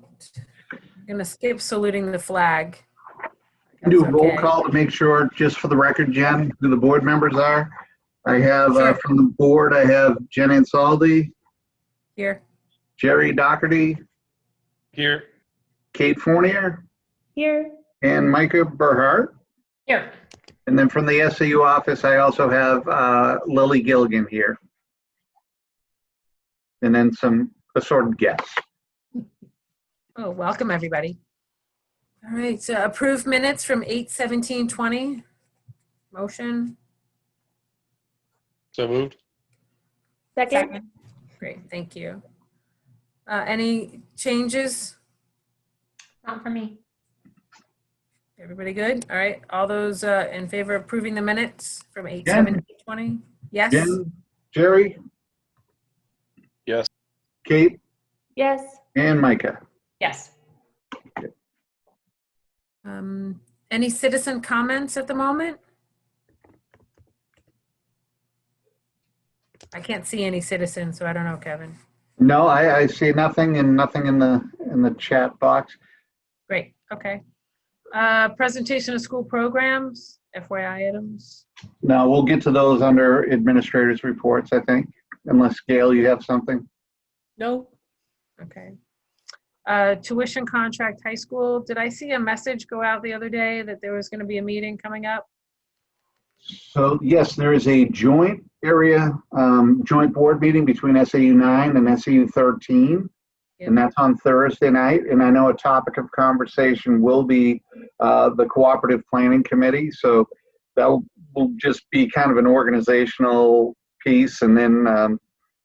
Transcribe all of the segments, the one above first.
I'm gonna skip saluting the flag. Do a That's roll okay. call to make sure, just for the record, Jen, who the board members are. I have, Sure. from the board, I have Jen Ansaldi, Here. Jerry Doherty, Here. Kate Fournier, Here. and Micah Burhart. Here. And then from the SAU office, I also have Lily Gilligan here. And then some assorted guests. Oh, welcome, everybody. All right, so approved minutes from 8/17/20. Motion. So moved. Second. Great, thank you. Any changes? Not for me. Everybody good? All right, all those in favor of approving the minutes from 8/17/20? Yes? Jen, Jerry, Yes. Kate, Yes. and Micah. Yes. Any citizen comments at the moment? I can't see any citizens, so I don't know, Kevin. No, I see nothing and nothing in the chat box. Great, okay. Presentation of school programs, FYI items. No, we'll get to those under administrators' reports, I think, unless Gail, you have something. No. Okay. Tuition contract high school. Did I see a message go out the other day that there was going to be a meeting coming up? So yes, there is a joint board meeting between SAU 9 and SAU 13. Yep. And that's on Thursday night. And I know a topic of conversation will be the cooperative planning committee. So that will just be kind of an organizational piece. And then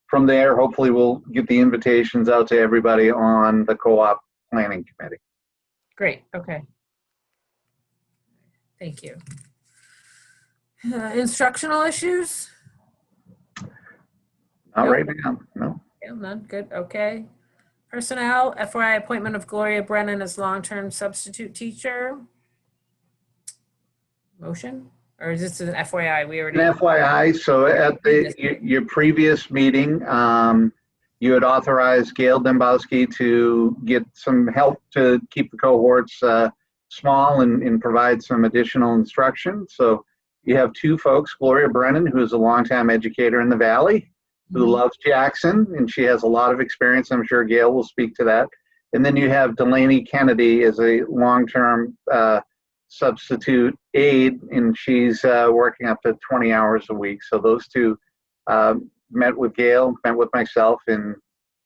from there, hopefully we'll get the invitations out to everybody on the co-op planning committee. Great, okay. Thank you. Instructional issues? Not Nope. right now, no. Yeah, none, good, okay. Personnel, FYI appointment of Gloria Brennan as long-term substitute teacher. Motion? Or is this an FYI? We already. An FYI, so at your previous meeting, you had authorized Gail Dembowski to get some help to keep the cohorts small and provide some additional instruction. So you have two folks, Gloria Brennan, who is a longtime educator in the Valley, who loves Jackson, and she has a lot of experience. I'm sure Gail will speak to that. And then you have Delaney Kennedy as a long-term substitute aide, and she's working up to 20 hours a week. So those two met with Gail, met with myself, and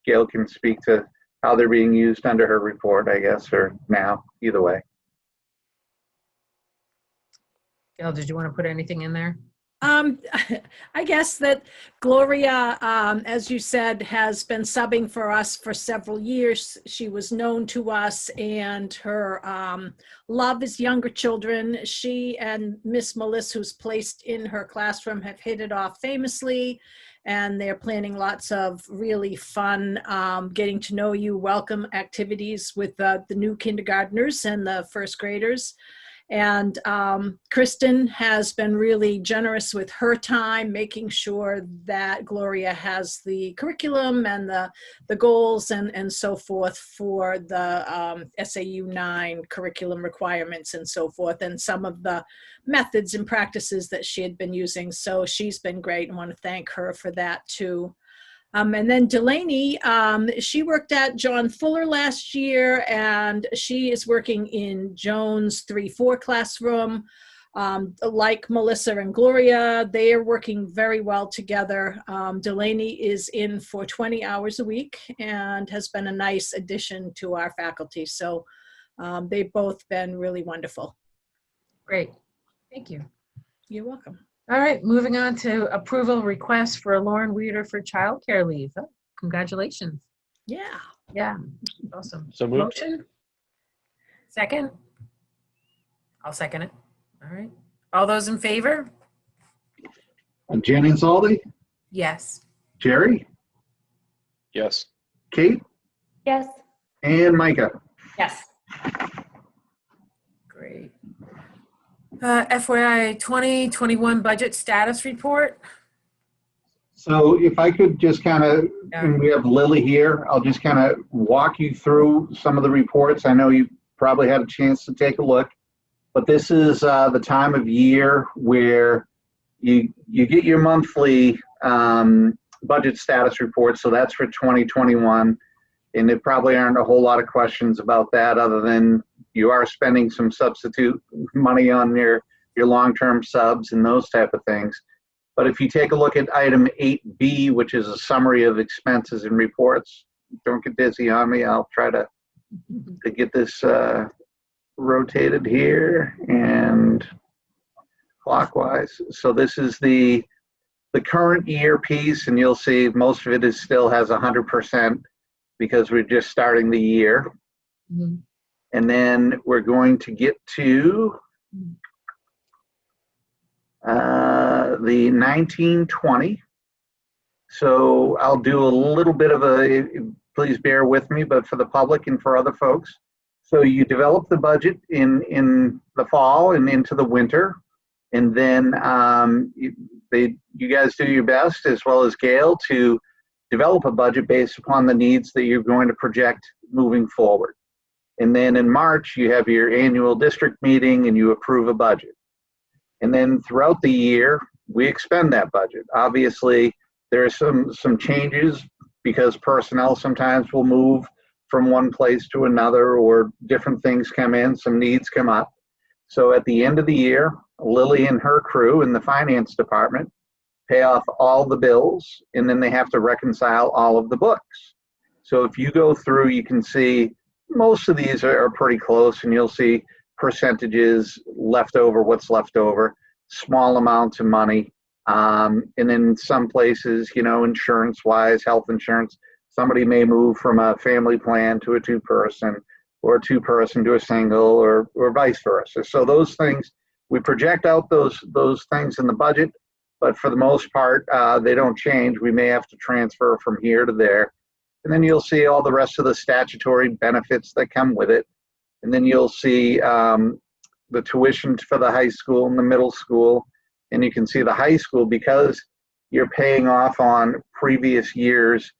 Gail can speak to how they're being used under her report, I guess, or now, either way. Gail, did you want to put anything in there? I guess that Gloria, as you said, has been subbing for us for several years. She was known to us, and her love is younger children. She and Miss Melissa, who's placed in her classroom, have hit it off famously, and they're planning lots of really fun getting to know you welcome activities with the new kindergartners and the first graders. And Kristen has been really generous with her time, making sure that Gloria has the curriculum and the goals and so forth for the SAU 9 curriculum requirements and so forth, and some of the methods and practices that she had been using. So she's been great, and want to thank her for that too. And then Delaney, she worked at John Fuller last year, and she is working in Jones 3-4 classroom. Like Melissa and Gloria, they are working very well together. Delaney is in for 20 hours a week and has been a nice addition to our faculty. So they've both been really wonderful. Great, thank you. You're welcome. All right, moving on to approval request for Lauren Weider for childcare leave. Oh, congratulations. Yeah. Yeah, awesome. So moved. Motion? Second? I'll second it. All right. All those in favor? Jen Ansaldi, Yes. Jerry, Yes. Kate, Yes. and Micah. Yes. Great. FYI 2021 budget status report. So if I could just kind of, and we have Lily here, I'll just kind of walk you through some of the reports. I know you probably had a chance to take a look, but this is the time of year where you get your monthly budget status report. So that's for 2021. And there probably aren't a whole lot of questions about that other than you are spending some substitute money on your long-term subs and those type of things. But if you take a look at item 8B, which is a summary of expenses and reports, don't get dizzy on me. I'll try to get this rotated here and clockwise. So this is the current year piece, and you'll see most of it still has 100% because we're just starting the year. Mhm. And then we're going to get to the 1920. So I'll do a little bit of please bear with me, but for the public and for other folks. So you develop the budget in the fall and into the winter. And then you guys do your best, as well as Gail, to develop a budget based upon the needs that you're going to project moving forward. And then in March, you have your annual district meeting and you approve a budget. And then throughout the year, we expend that budget. Obviously, there are some changes because personnel sometimes will move from one place to another, or different things come in, some needs come up. So at the end of the year, Lily and her crew in the finance department pay off all the bills, and then they have to reconcile all of the books. So if you go through, you can see most of these are pretty close, and you'll see percentages left over, what's left over, small amounts of money. And in some places, insurance-wise, health insurance, somebody may move from a family plan to a two-person, or a two-person to a single, or vice versa. So those things, we project out those things in the budget, but for the most part, they don't change. We may have to transfer from here to there. And then you'll see all the rest of the statutory benefits that come with it. And then you'll see the tuition for the high school and the middle school. And you can see the high school, because you're paying off on previous years'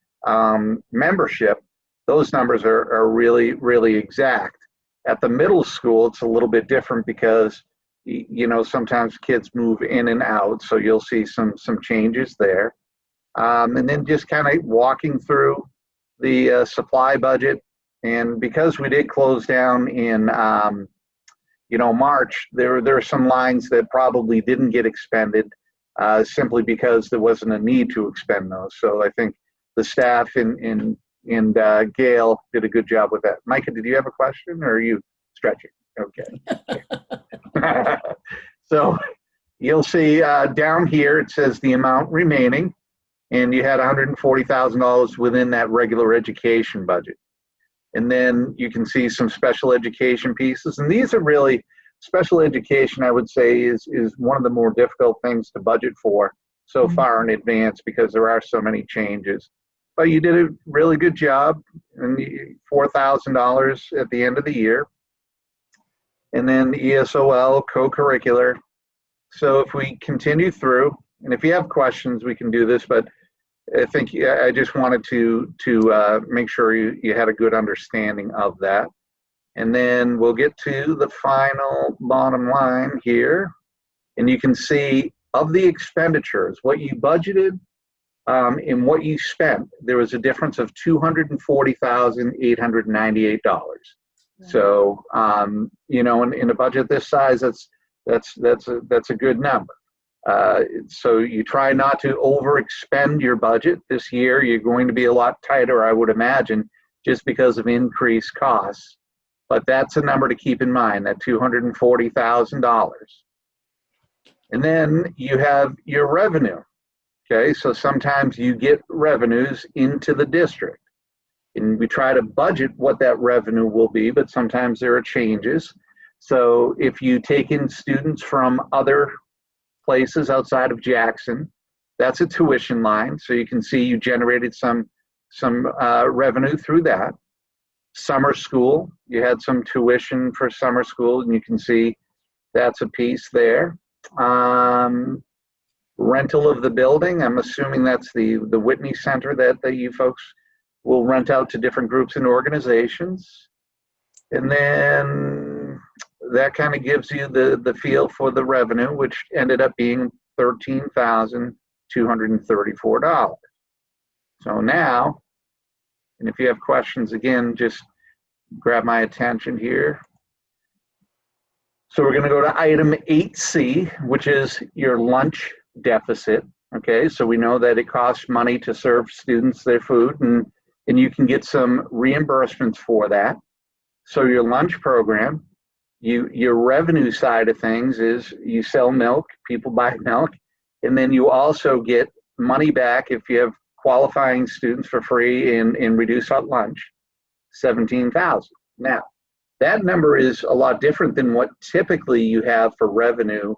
membership, those numbers are really, really exact. At the middle school, it's a little bit different because, sometimes kids move in and out. So you'll see some changes there. And then just kind of walking through the supply budget. And because we did close down in, March, there are some lines that probably didn't get expended simply because there wasn't a need to expend those. So I think the staff and Gail did a good job with that. Micah, did you have a question, or are you stretching? Okay. So you'll see down here, it says the amount remaining, and you had $140,000 within that regular education budget. And then you can see some special education pieces. And these are really, special education, I would say, is one of the more difficult things to budget for so far in advance because there are so many changes. But you did a really good job, and $4,000 at the end of the year. And then ESOL, co-curricular. So if we continue through, and if you have questions, we can do this, but I think I just wanted to make sure you had a good understanding of that. And then we'll get to the final bottom line here. And you can see of the expenditures, what you budgeted and what you spent, there was a difference of $240,898. So, in a budget this size, that's a good number. So you try not to overexpend your budget. This year, you're going to be a lot tighter, I would imagine, just because of increased costs. But that's a number to keep in mind, that $240,000. And then you have your revenue. Okay, so sometimes you get revenues into the district. And we try to budget what that revenue will be, but sometimes there are changes. So if you take in students from other places outside of Jackson, that's a tuition line. So you can see you generated some revenue through that. Summer school, you had some tuition for summer school, and you can see that's a piece there. rental of the building. I'm assuming that's the Whitney Center that you folks will rent out to different groups and organizations. And then that kind of gives you the feel for the revenue, which ended up being $13,234. So now, and if you have questions, again, just grab my attention here. So we're going to go to item 8C, which is your lunch deficit. Okay, so we know that it costs money to serve students their food, and you can get some reimbursements for that. So your lunch program, your revenue side of things is you sell milk, people buy milk, and then you also get money back if you have qualifying students for free in reduced hot lunch, 17,000. Now, that number is a lot different than what typically you have for revenue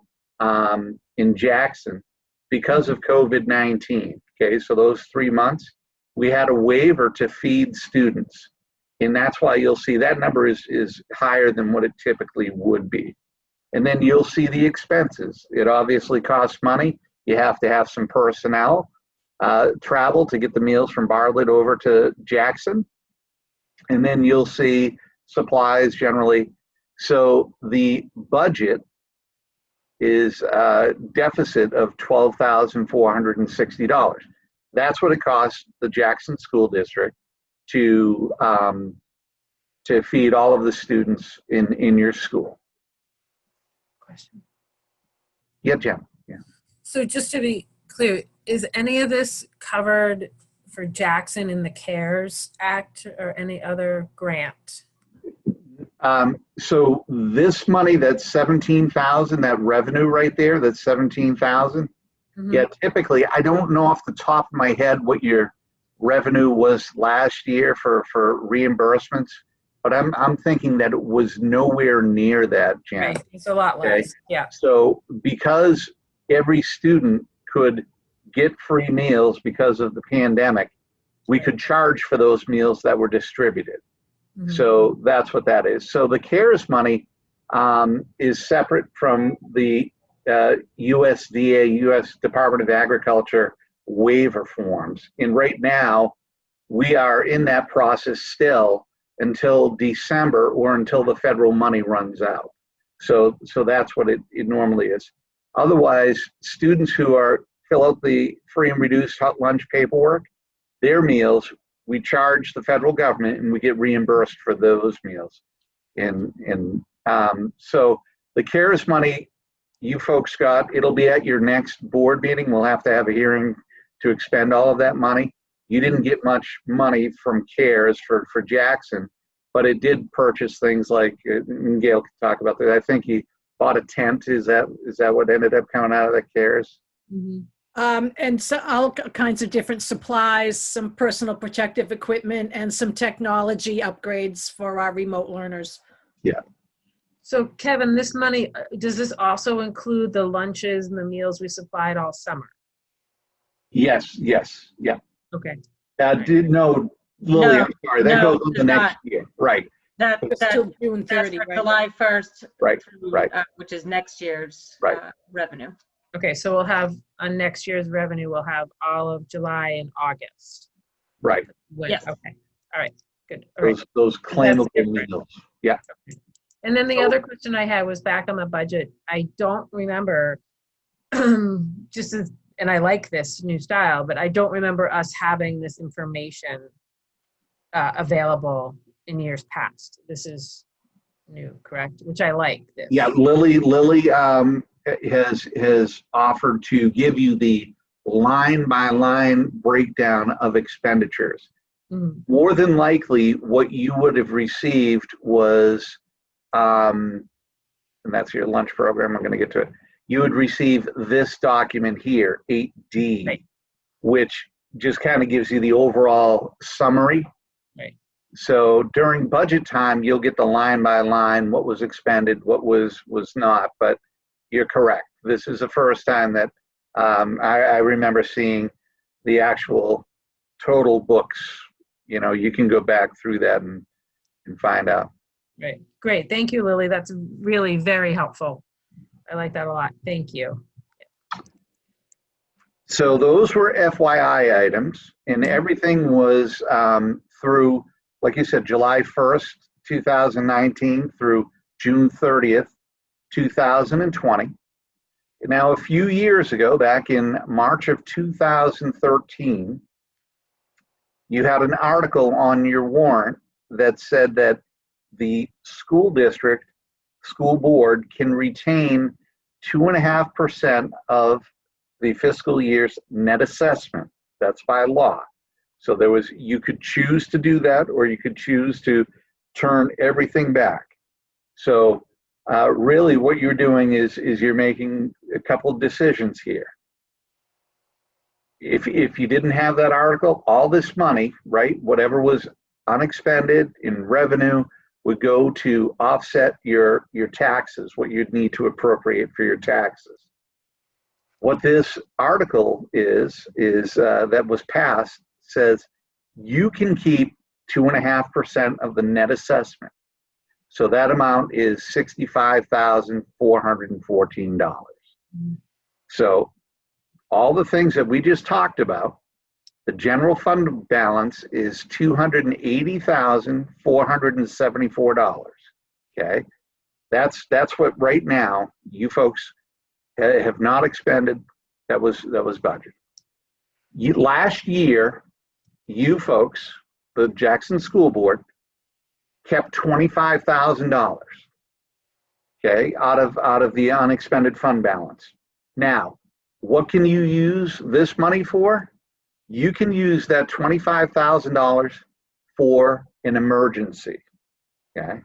in Jackson because of COVID-19. Okay, so those 3 months, we had a waiver to feed students. And that's why you'll see that number is higher than what it typically would be. And then you'll see the expenses. It obviously costs money. You have to have some personnel travel to get the meals from Bartlett over to Jackson. And then you'll see supplies generally. So the budget is a deficit of $12,460. That's what it costs the Jackson School District to feed all of the students in your school. Question. Yeah, Jen. Yeah. So just to be clear, is any of this covered for Jackson in the CARES Act or any other grant? So this money, that's 17,000, that revenue right there, that's 17,000. Mhm. Yeah, typically, I don't know off the top of my head what your revenue was last year for reimbursements, but I'm thinking that it was nowhere near that, Jan. Right, it's a lot Okay. less, yeah. So because every student could get free meals because of the pandemic, we could charge for those meals that were distributed. Mhm. So that's what that is. So the CARES money is separate from the USDA, U.S. Department of Agriculture waiver forms. And right now, we are in that process still until December or until the federal money runs out. So that's what it normally is. Otherwise, students who fill out the free and reduced hot lunch paperwork, their meals, we charge the federal government and we get reimbursed for those meals. So the CARES money you folks got, it'll be at your next board meeting. We'll have to have a hearing to expend all of that money. You didn't get much money from CARES for Jackson, but it did purchase things like, and Gail can talk about that. I think he bought a tent. Is that what ended up coming out of the CARES? Mhm. And so all kinds of different supplies, some personal protective equipment, and some technology upgrades for our remote learners. Yeah. So Kevin, this money, does this also include the lunches and the meals we supplied all summer? Yes, yeah. Okay. Lily, No, I'm sorry, that no, goes on it's the next not. year. Right, It's till June That's 30, for right? July 1st. Right, through, right. Which is next year's Right. revenue. Okay, so we'll have, on next year's revenue, we'll have all of July and August. right. Yes. Okay, all right, good. All right. Those claimable different. meals. Yeah. And then the So- other question I had was back on the budget. I don't remember, just as, and I like this new style, but I don't remember us having this information available in years past. This is new, correct? Which I like this. Yeah, Lily has offered to give you the line by line breakdown of expenditures. Mhm. More than likely, what you would have received was, and that's your lunch program, I'm going to get to it. You would receive this document here, 8D, Right. which just kind of gives you the overall summary. Right. So during budget time, you'll get the line by line, what was expended, what was not, but you're correct. This is the first time that I remember seeing the actual total books. You know, you can go back through that and find out. Right, great. Thank you, Lily. That's really very helpful. I like that a lot. Thank you. So those were FYI items, and everything was through, like you said, July 1st, 2019 through June 30th, 2020. Now, a few years ago, back in March of 2013, you had an article on your warrant that said that the school district, school board can retain 2.5% of the fiscal year's net assessment. That's by law. So there was, you could choose to do that, or you could choose to turn everything back. So really what you're doing is you're making a couple of decisions here. If you didn't have that article, all this money, right, whatever was unexpended in revenue would go to offset your taxes, what you'd need to appropriate for your taxes. What this article is that was passed says you can keep 2.5% of the net assessment. So that amount is $65,414. So all the things that we just talked about, the general fund balance is $280,474. Okay, that's what right now you folks have not expended. That was budget. Last year, you folks, the Jackson School Board, kept $25,000. Okay, out of the unexpended fund balance. Now, what can you use this money for? You can use that $25,000 for an emergency. Okay,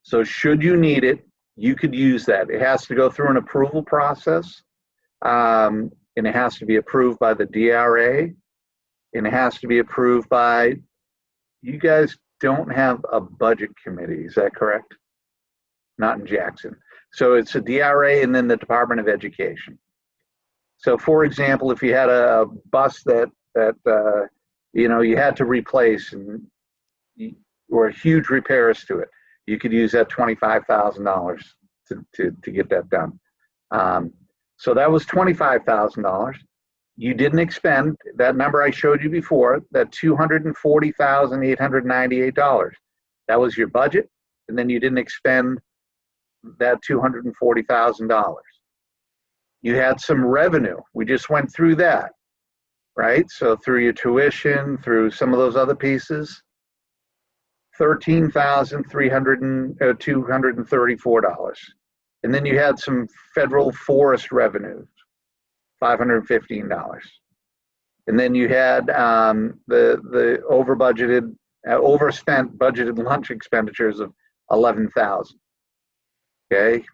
so should you need it, you could use that. It has to go through an approval process, and it has to be approved by the DRA, and it has to be approved by, you guys don't have a budget committee, is that correct? Not in Jackson. So it's a DRA and then the Department of Education. So for example, if you had a bus that you know, you had to replace or huge repairs to it, you could use that $25,000 to get that done. So that was $25,000. You didn't expend that number I showed you before, that $240,898. That was your budget, and then you didn't expend that $240,000. You had some revenue. We just went through that, right? So through your tuition, through some of those other pieces, $13,234. And then you had some federal forest revenues, $515. And then you had the overspent budgeted lunch expenditures of $11,000. Okay,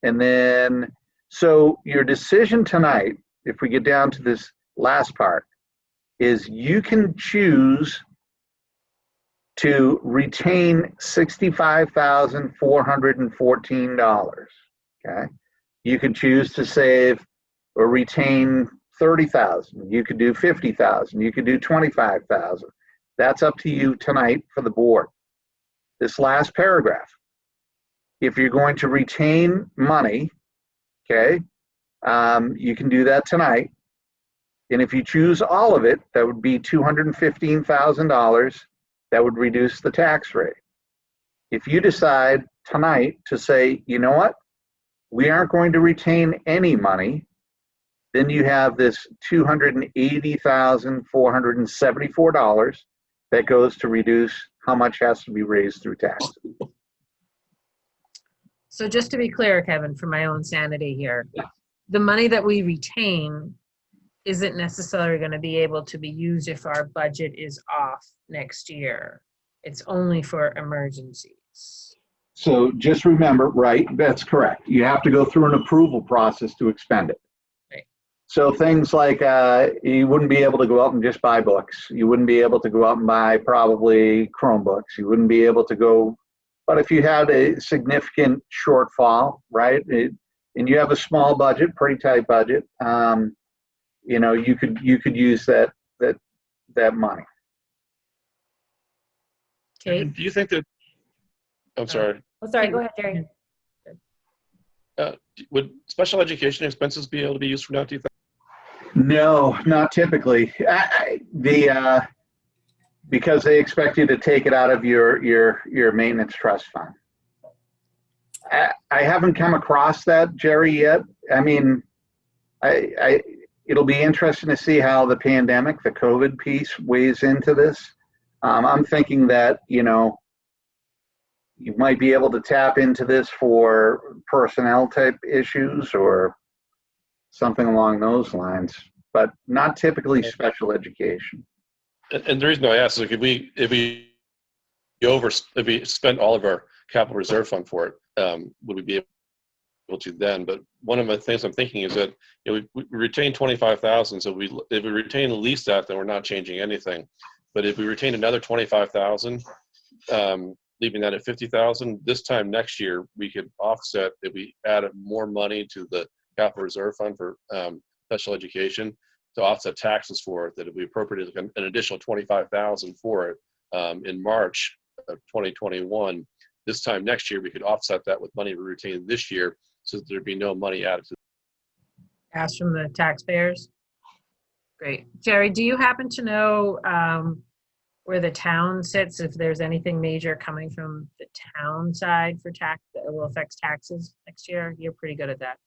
and then so your decision tonight, if we get down to this last part, is you can choose to retain $65,414. Okay, you could choose to save or retain $30,000. You could do $50,000. You could do $25,000. That's up to you tonight for the board. This last paragraph, if you're going to retain money, okay, you can do that tonight. And if you choose all of it, that would be $215,000. That would reduce the tax rate. If you decide tonight to say, you know what, we aren't going to retain any money, then you have this $280,474 that goes to reduce how much has to be raised through taxes. So just to be clear, Kevin, for my own sanity here, the money that we retain isn't necessarily going to be able to be used if our budget is off next year. It's only for emergencies. So just remember, right, that's correct. You have to go through an approval process to expend it. Right. So things like you wouldn't be able to go out and just buy books. You wouldn't be able to go out and buy probably Chromebooks. You wouldn't be able to go, but if you had a significant shortfall, right, and you have a small budget, pretty tight budget, you know, you could use that money. Okay. Do you think that, I'm sorry, Oh, sorry, go ahead, Jerry. would special education expenses be able to be used from now, do you think? No, not typically. Because they expect you to take it out of your maintenance trust fund. I haven't come across that, Jerry, yet. I mean, it'll be interesting to see how the pandemic, the COVID piece, weighs into this. I'm thinking that, you know, you might be able to tap into this for personnel type issues or something along those lines, but not typically special education. And the reason I ask is, like, if we spent all of our capital reserve fund for it, would we be able to then? But one of the things I'm thinking is that, you know, we retain 25,000. So if we retain at least that, then we're not changing anything. But if we retain another 25,000, leaving that at 50,000, this time next year we could offset if we added more money to the capital reserve fund for special education to offset taxes for it, that if we appropriated an additional 25,000 for it in March of 2021, this time next year we could offset that with money we retained this year, so that there'd be no money added to. Ask from the taxpayers? Great. Jerry, do you happen to know where the town sits, if there's anything major coming from the town side for tax that will affect taxes next year? You're pretty good at that.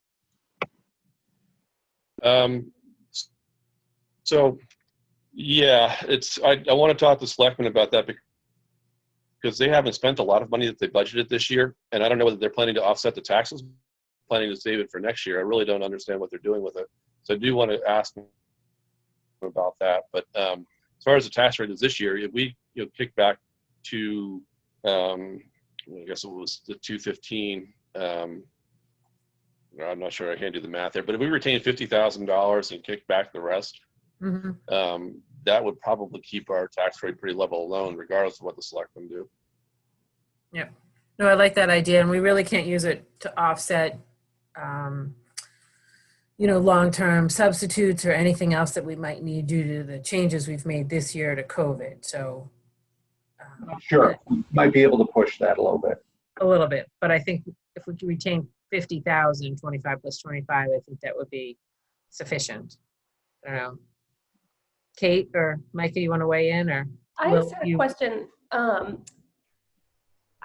So yeah, I want to talk to selectmen about that because they haven't spent a lot of money that they budgeted this year, and I don't know whether they're planning to offset the taxes, planning to save it for next year. I really don't understand what they're doing with it. So I do want to ask them about that. But as far as the tax rate is this year, if we kick back to I guess it was the 215. I'm not sure, I can't do the math there, but if we retain $50,000 and kick back the rest, that would probably keep our tax rate pretty level alone, regardless of what the selectmen do. Yep. No, I like that idea, and we really can't use it to offset, long-term substitutes or anything else that we might need due to the changes we've made this year to COVID. So, Sure, might be able to push that a little bit. a little bit, but I think if we can retain 50,000, 25 plus 25, I think that would be sufficient. I don't know. Kate or Micah, you want to weigh in, or? I just had a question.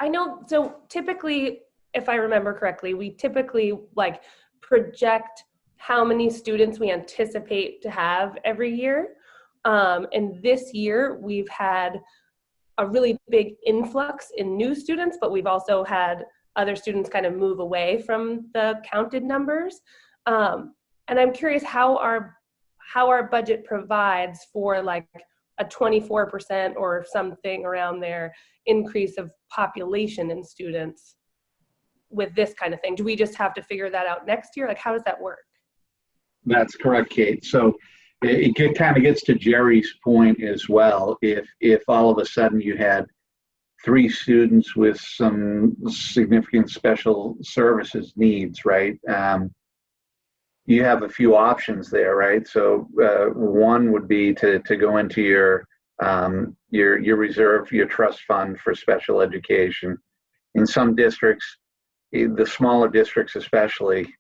I know, so typically, if I remember correctly, we typically like project how many students we anticipate to have every year. And this year we've had a really big influx in new students, but we've also had other students kind of move away from the counted numbers. And I'm curious how our budget provides for like a 24% or something around there increase of population in students with this kind of thing. Do we just have to figure that out next year? Like, how does that work? That's correct, Kate. So it kind of gets to Jerry's point as well. If all of a sudden you had 3 students with some significant special services needs, right? You have a few options there, right? So one would be to go into your reserve, your trust fund for special education. In some districts, the smaller districts especially,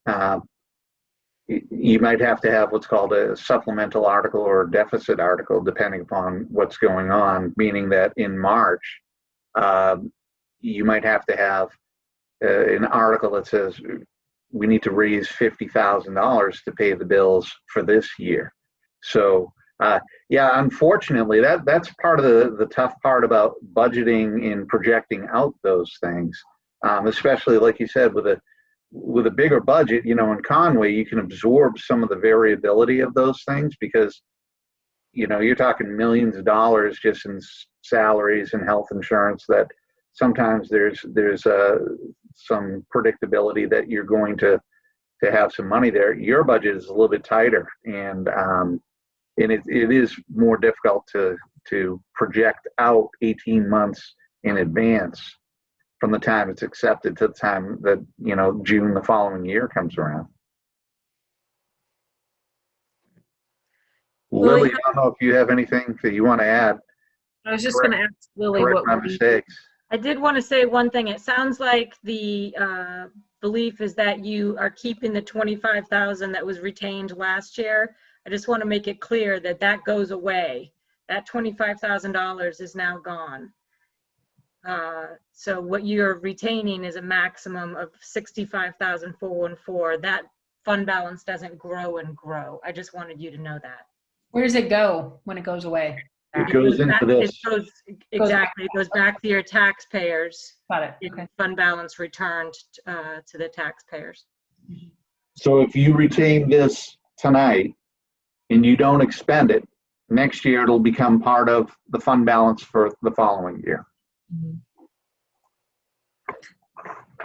you might have to have what's called a supplemental article or deficit article, depending upon what's going on, meaning that in March, you might have to have an article that says, we need to raise $50,000 to pay the bills for this year. So yeah, unfortunately, that's part of the tough part about budgeting and projecting out those things, especially like you said, with a bigger budget. In Conway, you can absorb some of the variability of those things because you're talking millions of dollars just in salaries and health insurance that sometimes there's some predictability that you're going to have some money there. Your budget is a little bit tighter, and it is more difficult to project out 18 months in advance from the time it's accepted to the time that June the following year comes around. Lily, I don't know if you have anything that you want to add. I was just going to ask Lily Correct what my mistakes. I did want to say one thing. It sounds like the belief is that you are keeping the 25,000 that was retained last year. I just want to make it clear that that goes away. That $25,000 is now gone. So what you're retaining is a maximum of $65,414. That fund balance doesn't grow and grow. I just wanted you to know that. Where does it go when it goes away? It goes into this. Exactly, it goes back to your taxpayers. Got it. In Okay. fund balance returned to the taxpayers. So if you retain this tonight and you don't expend it, next year it'll become part of the fund balance for the following year. Mhm.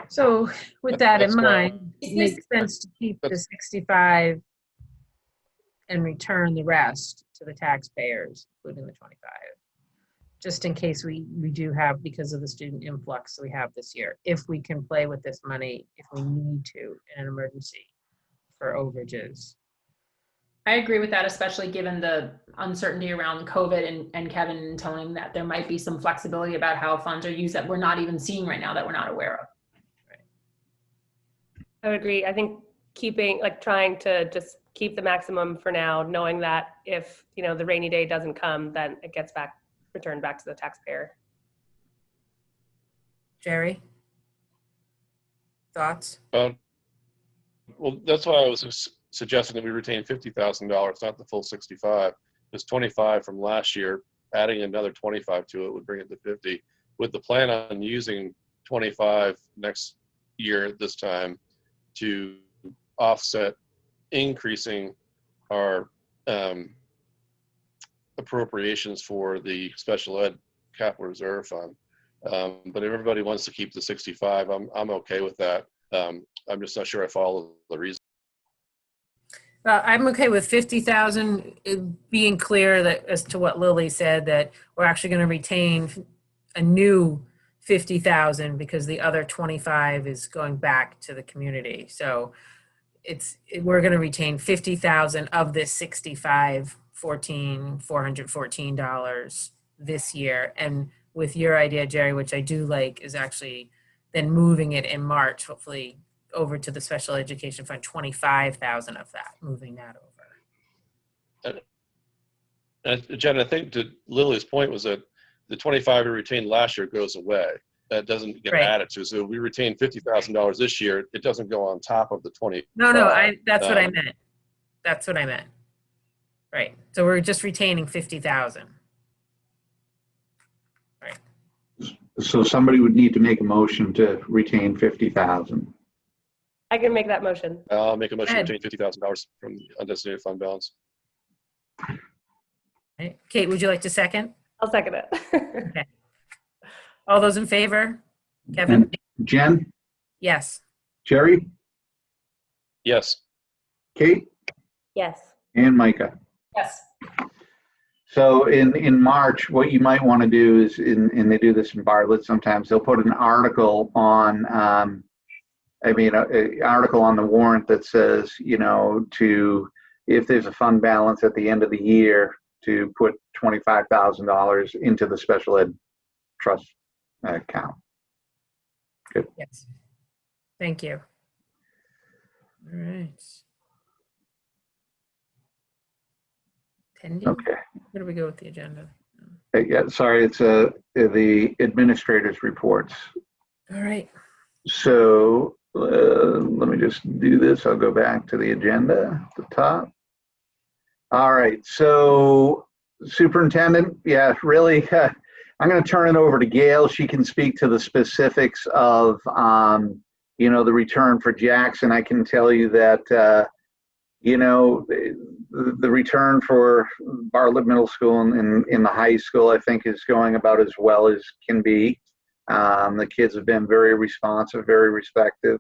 So with that in That's fine. mind, it makes sense to keep the 65 and return the rest to the taxpayers, including the 25. Just in case we do have, because of the student influx we have this year, if we can play with this money, if we need to in an emergency for overages. I agree with that, especially given the uncertainty around COVID and Kevin telling that there might be some flexibility about how funds are used that we're not even seeing right now, that we're not aware of. I would agree. I think trying to just keep the maximum for now, knowing that if, the rainy day doesn't come, then it gets returned back to the taxpayer. Jerry? Thoughts? Well, that's why I was suggesting that we retain $50,000, not the full 65. There's 25 from last year. Adding another 25 to it would bring it to 50. With the plan on using 25 next year at this time to offset increasing our appropriations for the special ed capital reserve fund. But if everybody wants to keep the 65, I'm okay with that. I'm just not sure I follow the reason. I'm okay with 50,000, being clear that as to what Lily said, that we're actually going to retain a new 50,000 because the other 25 is going back to the community. So we're going to retain 50,000 of this $414 this year. And with your idea, Jerry, which I do like, is actually then moving it in March, hopefully over to the special education fund, 25,000 of that, moving that over. Jen, I think to Lily's point was that the 25 we retained last year goes away. That doesn't get Right. added to. So we retain $50,000 this year. It doesn't go on top of the 20. No, that's what I meant. That's what I meant. Right. So we're just retaining 50,000. Right. So somebody would need to make a motion to retain 50,000. I can make that motion. I'll make a motion to Go ahead. retain $50,000 from the undesignated fund balance. Right. Kate, would you like to second? I'll second it. Okay. All those in favor? Kevin? Jen, Yes. Jerry, Yes. Kate, Yes. and Micah. Yes. So in March, what you might want to do is, and they do this in Bartlett sometimes, they'll put an article on, an article on the warrant that says, if there's a fund balance at the end of the year, to put $25,000 into the special ed trust account. Good. Yes. Thank you. All right. Pending. Okay. Where do we go with the agenda? Yeah, sorry, it's the administrator's reports. All right. So let me just do this. I'll go back to the agenda at the top. All right. So superintendent, yeah, really, I'm going to turn it over to Gail. She can speak to the specifics of, the return for Jackson. I can tell you that, the return for Bartlett Middle School and in the high school, I think, is going about as well as can be. The kids have been very responsive, very respectful.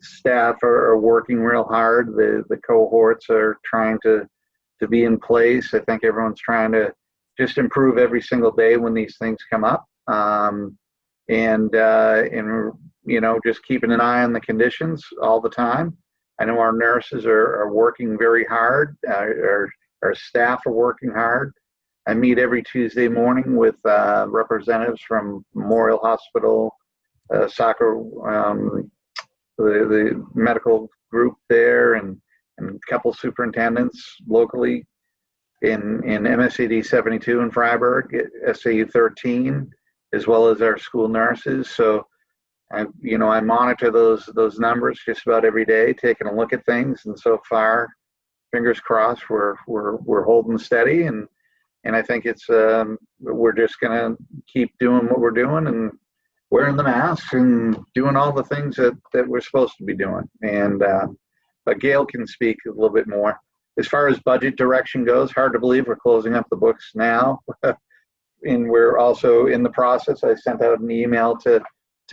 Staff are working real hard. The cohorts are trying to be in place. I think everyone's trying to just improve every single day when these things come up. Just keeping an eye on the conditions all the time. I know our nurses are working very hard. Our staff are working hard. I meet every Tuesday morning with representatives from Memorial Hospital, the medical group there, and and a couple superintendents locally in MSCD 72 in Freiburg, SAU 13, as well as our school nurses. So I monitor those numbers just about every day, taking a look at things, and so far, fingers crossed, we're holding steady, and I think it's we're just gonna keep doing what we're doing and wearing the masks and doing all the things that we're supposed to be doing. And but Gail can speak a little bit more. As far as budget direction goes, hard to believe we're closing up the books now. And we're also in the process. I sent out an email to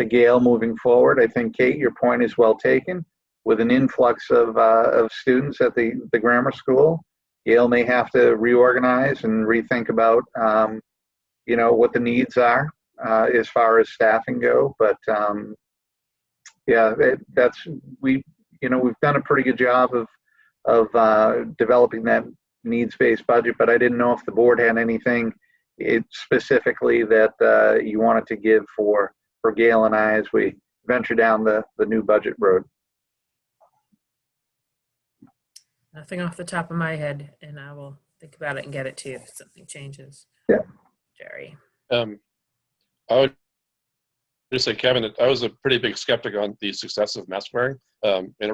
Gail moving forward. I think, Kate, your point is well taken. With an influx of students at the grammar school, Gail may have to reorganize and rethink about what the needs are as far as staffing go. But we've done a pretty good job of developing that needs-based budget. But I didn't know if the board had anything specifically that you wanted to give for Gail and I as we venture down the new budget road. Nothing off the top of my head, and I will think about it and get it to you if something changes. Yeah. Jerry. I would just say, Kevin, I was a pretty big skeptic on the success of mask wearing, and it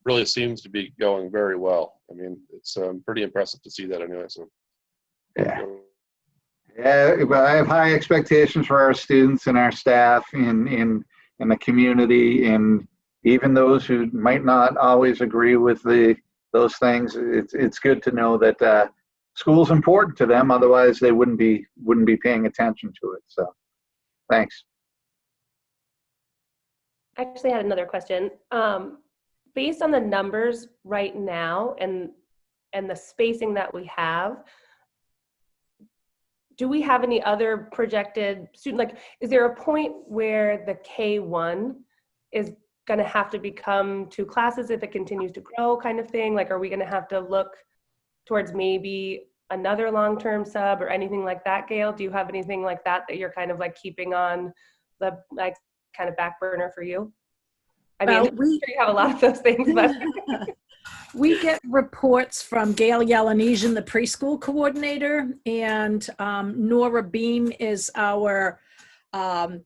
really seems to be going very well. I mean, it's pretty impressive to see that anyway. So. Yeah. Yeah, well, I have high expectations for our students and our staff in the community, and even those who might not always agree with those things. It's good to know that school's important to them. Otherwise, they wouldn't be paying attention to it. So, thanks. I actually had another question. Based on the numbers right now and the spacing that we have, do we have any other projected student, like, is there a point where the K1 is going to have to become 2 classes if it continues to grow, kind of thing? Like, are we going to have to look towards maybe another long-term sub or anything like that, Gail? Do you have anything like that you're kind of like keeping on the like kind of back burner for you? I mean, I'm sure you have a lot of those things, but we get reports from Gail Yelanesian, the preschool coordinator, and Nora Beam is our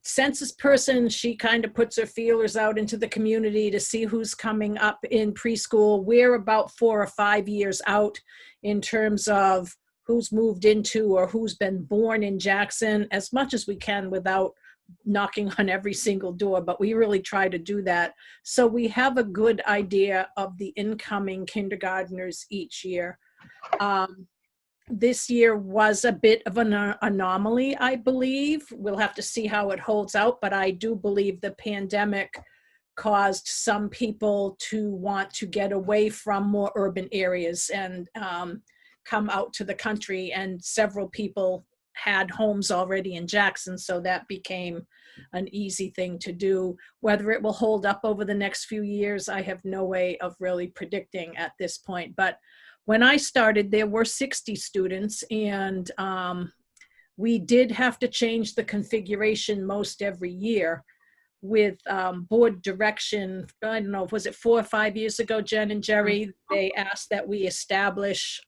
census person. She kind of puts her feelers out into the community to see who's coming up in preschool. We're about 4 or 5 years out in terms of who's moved into or who's been born in Jackson, as much as we can without knocking on every single door, but we really try to do that. So we have a good idea of the incoming kindergartners each year. This year was a bit of an anomaly, I believe. We'll have to see how it holds out, but I do believe the pandemic caused some people to want to get away from more urban areas and come out to the country, and several people had homes already in Jackson, so that became an easy thing to do. Whether it will hold up over the next few years, I have no way of really predicting at this point. But when I started, there were 60 students, and we did have to change the configuration most every year with board direction. I don't know, was it 4 or 5 years ago, Jen and Jerry, they asked that we establish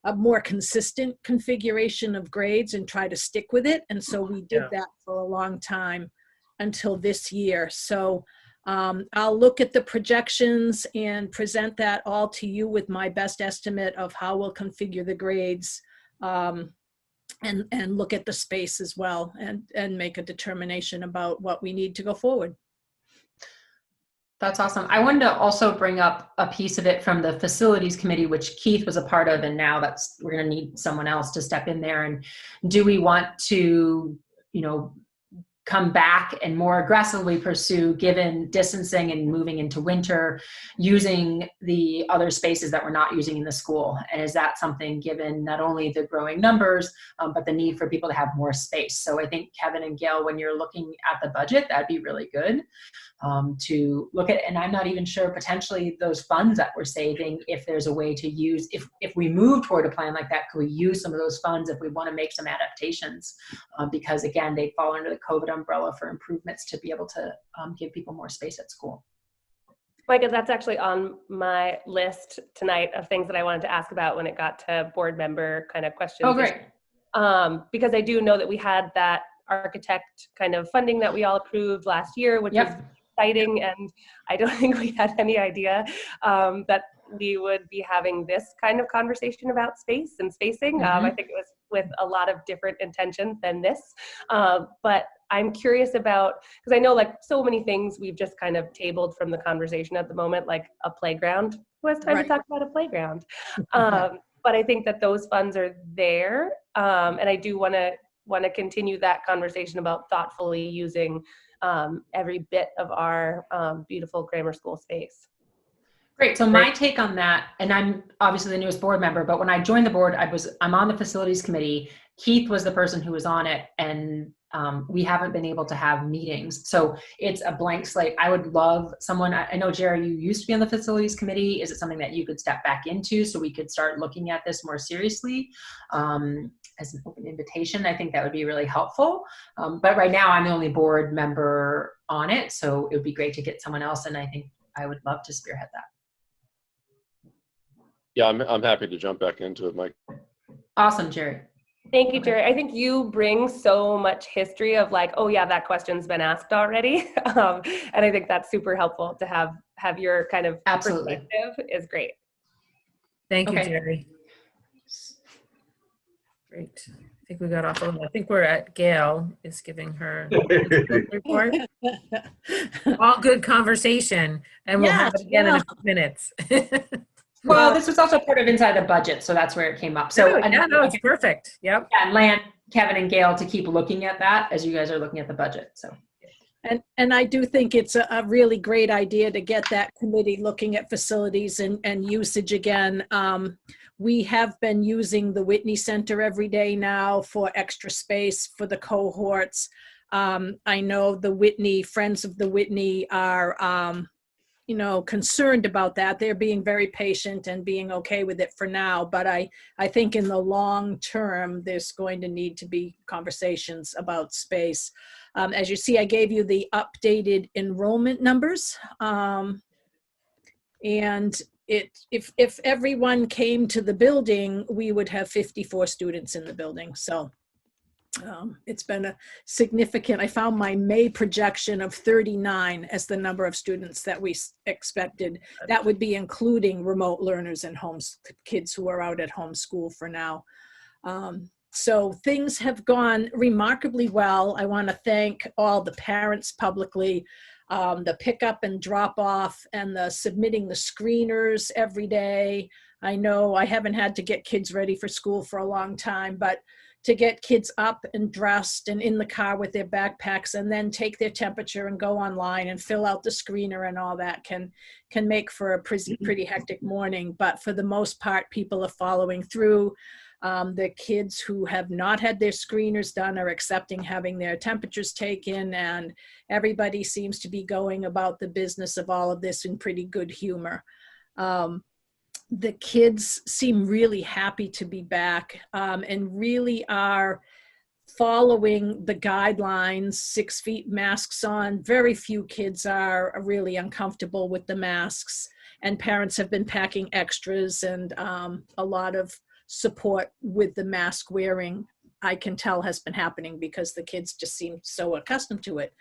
a more consistent configuration of grades and try to stick with it. And so we did that for a long time until this year. So I'll look at the projections and present that all to you with my best estimate of how we'll configure the grades, and look at the space as well, and make a determination about what we need to go forward. That's awesome. I wanted to also bring up a piece of it from the facilities committee, which Keith was a part of, and now we're going to need someone else to step in there. And do we want to, come back and more aggressively pursue, given distancing and moving into winter, using the other spaces that we're not using in the school? And is that something, given not only the growing numbers, but the need for people to have more space? So I think Kevin and Gail, when you're looking at the budget, that'd be really good to look at. And I'm not even sure potentially those funds that we're saving, if there's a way to use, if we move toward a plan like that, could we use some of those funds if we want to make some adaptations? Because again, they fall under the COVID umbrella for improvements to be able to give people more space at school. Micah, that's actually on my list tonight of things that I wanted to ask about when it got to board member kind of questions. Oh, great. Because I do know that we had that architect kind of funding that we all approved last year, which was exciting. And I don't think we had any idea that we would be having this kind of conversation about space and spacing. I think it was with a lot of different intentions than this. But I'm curious about, because I know like so many things we've just kind of tabled from the conversation at the moment, like a playground. Who has time to talk about a playground? But I think that those funds are there. And I do want to continue that conversation about thoughtfully using every bit of our beautiful grammar school space. Great. So my take on that, and I'm obviously the newest board member, but when I joined the board, I'm on the facilities committee. Keith was the person who was on it, and we haven't been able to have meetings. So it's a blank slate. I would love someone, I know Jerry, you used to be on the facilities committee. Is it something that you could step back into so we could start looking at this more seriously as an open invitation? I think that would be really helpful. But right now I'm the only board member on it. So it would be great to get someone else. And I think I would love to spearhead that. Yeah, I'm happy to jump back into it, Mike. Awesome, Jerry. Thank you, Jerry. I think you bring so much history of like, oh yeah, that question's been asked already. And I think that's super helpful to have your kind of perspective is great. Thank you, Jerry. Great. I think we got off a little. I think we're at Gail is giving her report. All good conversation, and we'll have it again in a few minutes. Well, this was also part of inside the budget, so that's where it came up. So no, it's perfect. Yep. Yeah, land Kevin and Gail to keep looking at that as you guys are looking at the budget. So. And I do think it's a really great idea to get that committee looking at facilities and usage again. We have been using the Whitney Center every day now for extra space for the cohorts. I know the Whitney, Friends of the Whitney are, concerned about that. They're being very patient and being okay with it for now. But I think in the long term, there's going to need to be conversations about space. As you see, I gave you the updated enrollment numbers. And if everyone came to the building, we would have 54 students in the building. So it's been a significant, I found my May projection of 39 as the number of students that we expected. That would be including remote learners and kids who are out at home school for now. So things have gone remarkably well. I want to thank all the parents publicly, the pickup and drop off and the submitting the screeners every day. I know I haven't had to get kids ready for school for a long time, but to get kids up and dressed and in the car with their backpacks and then take their temperature and go online and fill out the screener and all that can make for a pretty hectic morning. But for the most part, people are following through. The kids who have not had their screeners done are accepting having their temperatures taken, and everybody seems to be going about the business of all of this in pretty good humor. The kids seem really happy to be back and really are following the guidelines, 6 feet masks on. Very few kids are really uncomfortable with the masks, and parents have been packing extras and a lot of support with the mask wearing, I can tell, has been happening because the kids just seem so accustomed to it.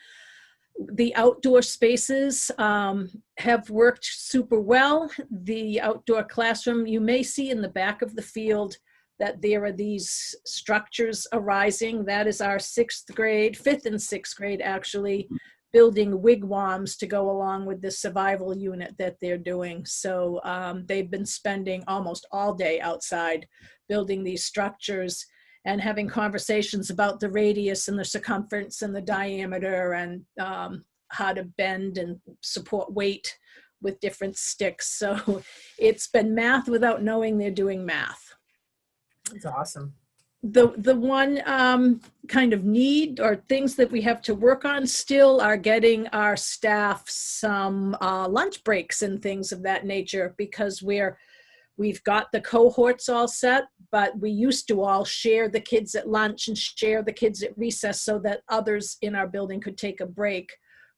The outdoor spaces have worked super well. The outdoor classroom, you may see in the back of the field that there are these structures arising. That is our 6th grade, 5th and 6th grade actually, building wigwams to go along with the survival unit that they're doing. So they've been spending almost all day outside building these structures and having conversations about the radius and the circumference and the diameter and how to bend and support weight with different sticks. So it's been math without knowing they're doing math. That's awesome. The one kind of need or things that we have to work on still are getting our staff some lunch breaks and things of that nature, because we've got the cohorts all set, but we used to all share the kids at lunch and share the kids at recess so that others in our building could take a break.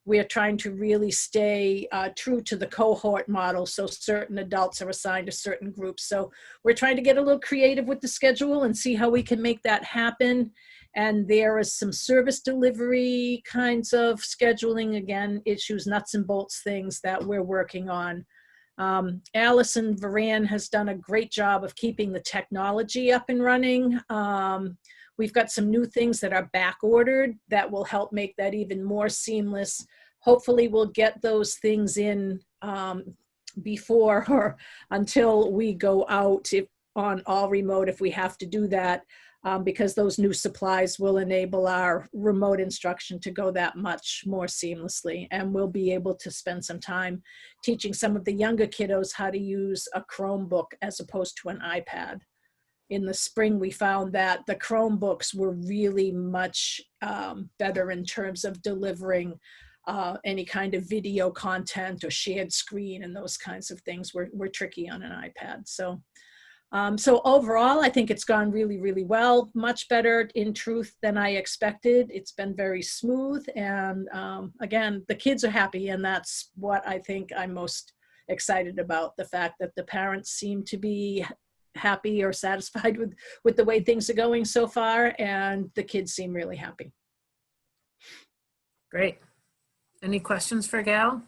we're trying to really stay true to the cohort model. So certain adults are assigned to certain groups. So we're trying to get a little creative with the schedule and see how we can make that happen. And there is some service delivery kinds of scheduling, again, issues, nuts and bolts things that we're working on. Allison Varan has done a great job of keeping the technology up and running. We've got some new things that are back ordered that will help make that even more seamless. Hopefully we'll get those things in before or until we go out on all remote if we have to do that, because those new supplies will enable our remote instruction to go that much more seamlessly. And we'll be able to spend some time teaching some of the younger kiddos how to use a Chromebook as opposed to an iPad. In the spring, we found that the Chromebooks were really much better in terms of delivering any kind of video content or shared screen, and those kinds of things were tricky on an iPad. So overall, I think it's gone really, really well, much better in truth than I expected. It's been very smooth. And again, the kids are happy, and that's what I think I'm most excited about, the fact that the parents seem to be happy or satisfied with the way things are going so far, and the kids seem really happy. Great. Any questions for Gal?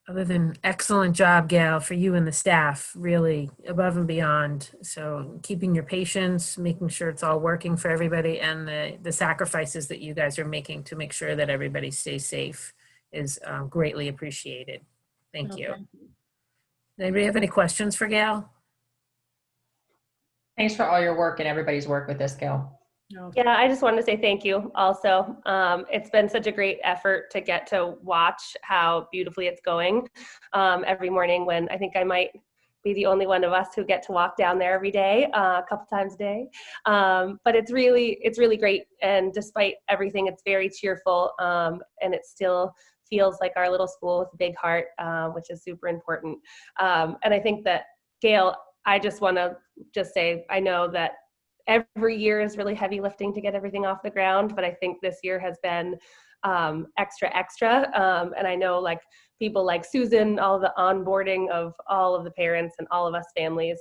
Other than excellent job, Gal, for you and the staff, really above and beyond. So keeping your patience, making sure it's all working for everybody, and the sacrifices that you guys are making to make sure that everybody stays safe is greatly appreciated. Thank you. Anybody have any questions for Gal? Thanks for all your work and everybody's work with this, Gail. No. Yeah, I just wanted to say thank you also. It's been such a great effort to get to watch how beautifully it's going every morning, when I think I might be the only one of us who get to walk down there every day, a couple times a day. But it's really great. And despite everything, it's very cheerful, and it still feels like our little school with a big heart, which is super important. And I think that, Gail, I just want to say, I know that every year is really heavy lifting to get everything off the ground, but I think this year has been extra. And I know, like, people like Susan, all the onboarding of all of the parents and all of us families,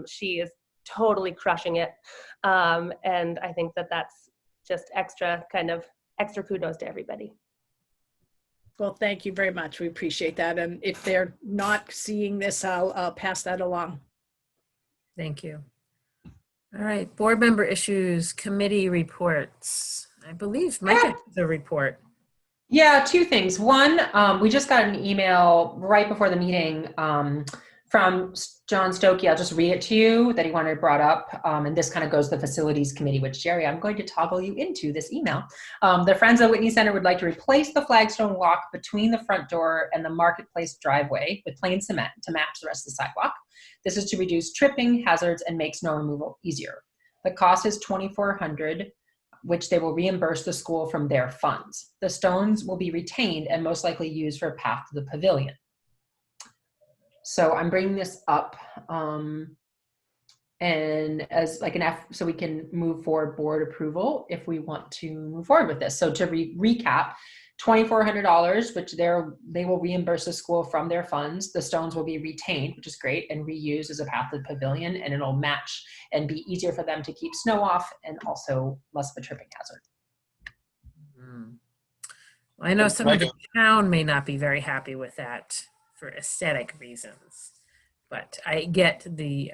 she is totally crushing it. And I think that that's just extra kudos to everybody. Well, thank you very much. We appreciate that. And if they're not seeing this, I'll pass that along. Thank you. All right, board member issues, committee reports. I believe Micah has a report. Yeah, two things. One, we just got an email right before the meeting from John Stokey. I'll just read it to you that he wanted brought up. And this kind of goes to the facilities committee, which, Jerry, I'm going to toggle you into this email. The Friends of Whitney Center would like to replace the flagstone walk between the front door and the marketplace driveway with plain cement to match the rest of the sidewalk. This is to reduce tripping hazards and make snow removal easier. The cost is $2,400, which they will reimburse the school from their funds. The stones will be retained and most likely used for a path to the pavilion. So I'm bringing this up and as like so we can move forward board approval if we want to move forward with this. So to recap, $2,400, which they will reimburse the school from their funds. The stones will be retained, which is great, and reused as a path to the pavilion, and it'll match and be easier for them to keep snow off, and also less of a tripping hazard. Well, I know some of the town may not be very happy with that for aesthetic reasons, but I get the,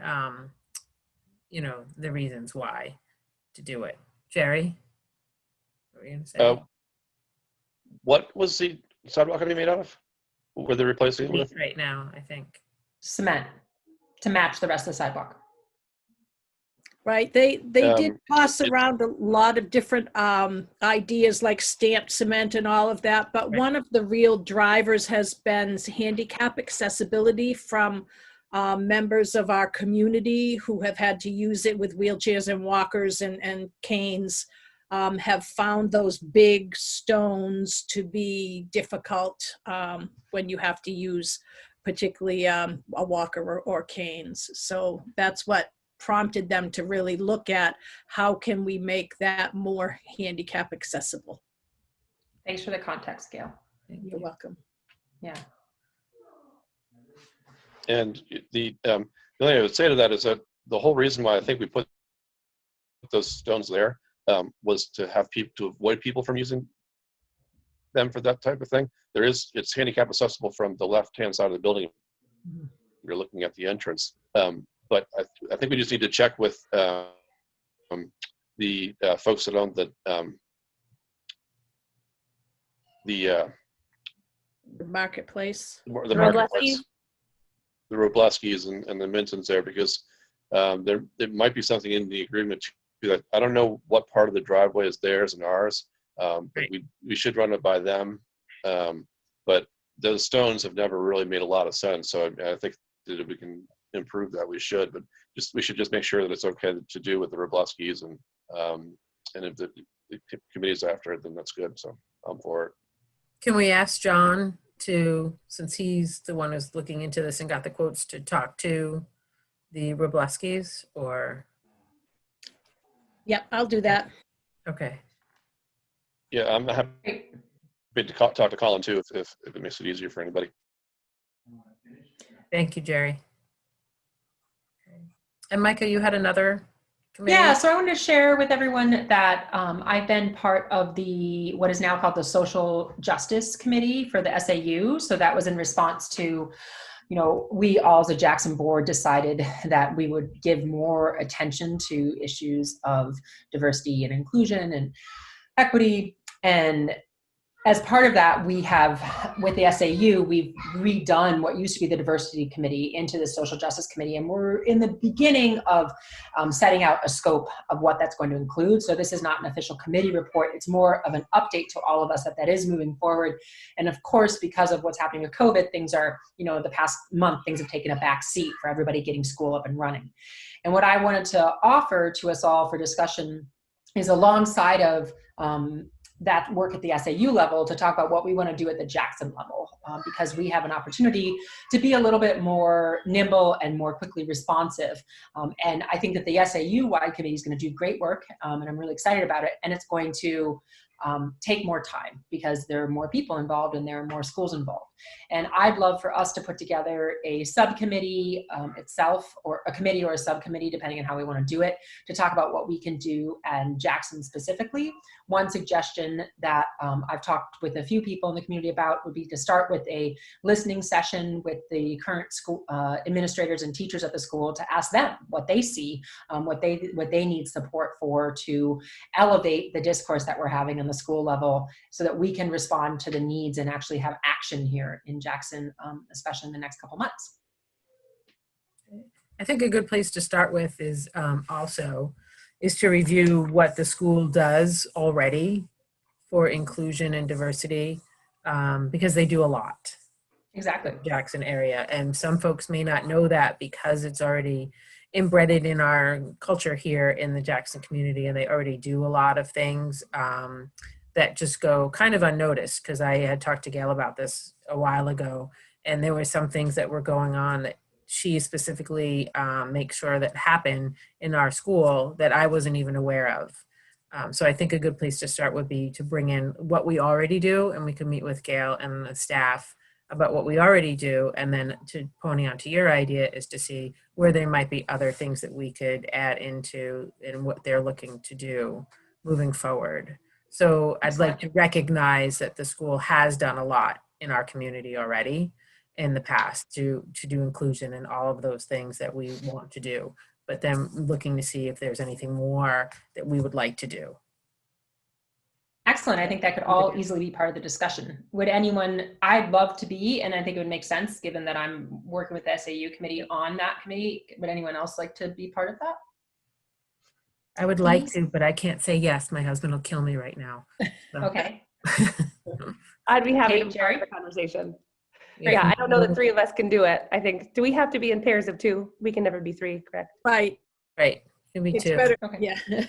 the reasons why to do it. Jerry, what were you gonna say? What was the sidewalk going to be made out of? What were they replacing it with? Right now, I think. Cement to match the rest of the sidewalk. Right, they did toss around a lot of different ideas like stamped cement and all of that, but Right. One of the real drivers has been handicap accessibility from members of our community who have had to use it with wheelchairs and walkers and canes, have found those big stones to be difficult when you have to use particularly a walker or canes. So that's what prompted them to really look at how can we make that more handicap accessible. Thanks for the context, Gail. You're welcome. Yeah. And the only thing I would say to that is that the whole reason why I think we put those stones there was to have people, to avoid people from using them for that type of thing. It's handicap accessible from the left-hand side of the building. You're looking at the entrance. But I think we just need to check with the folks that own the Marketplace. the marketplace, the Robleskis and the Mintons there, because there might be something in the agreement that I don't know what part of the driveway is theirs and ours, but we should run it by them. But those stones have never really made a lot of sense, so I think that if we can improve that, we should. But we should just make sure that it's okay to do with the Robleskis, and if the committee's after it, then that's good. So I'm for it. Can we ask John to, since he's the one who's looking into this and got the quotes, to talk to the Robleskis, or? Yep, I'll do that. Okay. Yeah, I'm happy to talk to Colin too, if it makes it easier for anybody. Thank you, Jerry. And Micah, you had another committee? Yeah, so I wanted to share with everyone that I've been part of what is now called the Social Justice Committee for the SAU. So that was in response to, we all as a Jackson board decided that we would give more attention to issues of diversity and inclusion and equity. And as part of that, we have, with the SAU, we've redone what used to be the Diversity Committee into the Social Justice Committee, and we're in the beginning of setting out a scope of what that's going to include. So this is not an official committee report. It's more of an update to all of us that is moving forward. And of course, because of what's happening with COVID, things are, the past month, things have taken a back seat for everybody getting school up and running. And what I wanted to offer to us all for discussion is, alongside of that work at the SAU level, to talk about what we want to do at the Jackson level, because we have an opportunity to be a little bit more nimble and more quickly responsive. And I think that the SAU-wide committee is going to do great work, and I'm really excited about it. And it's going to take more time because there are more people involved and there are more schools involved. And I'd love for us to put together a subcommittee itself, or a committee or a subcommittee, depending on how we want to do it, to talk about what we can do and Jackson specifically. One suggestion that I've talked with a few people in the community about would be to start with a listening session with the current school administrators and teachers at the school, to ask them what they see, what they need support for, to elevate the discourse that we're having on the school level, so that we can respond to the needs and actually have action here in Jackson, especially in the next couple months. I think a good place to start with is is to review what the school does already for inclusion and diversity, because they do a lot. Exactly. In the Jackson area, and some folks may not know that because it's already embedded in our culture here in the Jackson community, and they already do a lot of things that just go kind of unnoticed. Because I had talked to Gail about this a while ago, and there were some things that were going on that she specifically makes sure that happen in our school that I wasn't even aware of. So I think a good place to start would be to bring in what we already do, and we can meet with Gail and the staff about what we already do, and then to pony onto your idea is to see where there might be other things that we could add into and what they're looking to do moving forward. So I'd like to recognize that the school has done a lot in our community already in the past to do inclusion and all of those things that we want to do, but then looking to see if there's anything more that we would like to do. Excellent. I think that could all easily be part of the discussion. Would anyone, I'd love to be, and I think it would make sense given that I'm working with the SAU committee on that committee. Would anyone else like to be part of that? I would like to, but I can't say yes. My husband will kill me right now. So. Okay. I'd be happy Hey, to Jerry? have a conversation. Yeah, I don't know that 3 of us can do it. I think, do we have to be in pairs of 2? We can never be 3, correct? Right. Right. Me It's too. better. Okay. Yeah.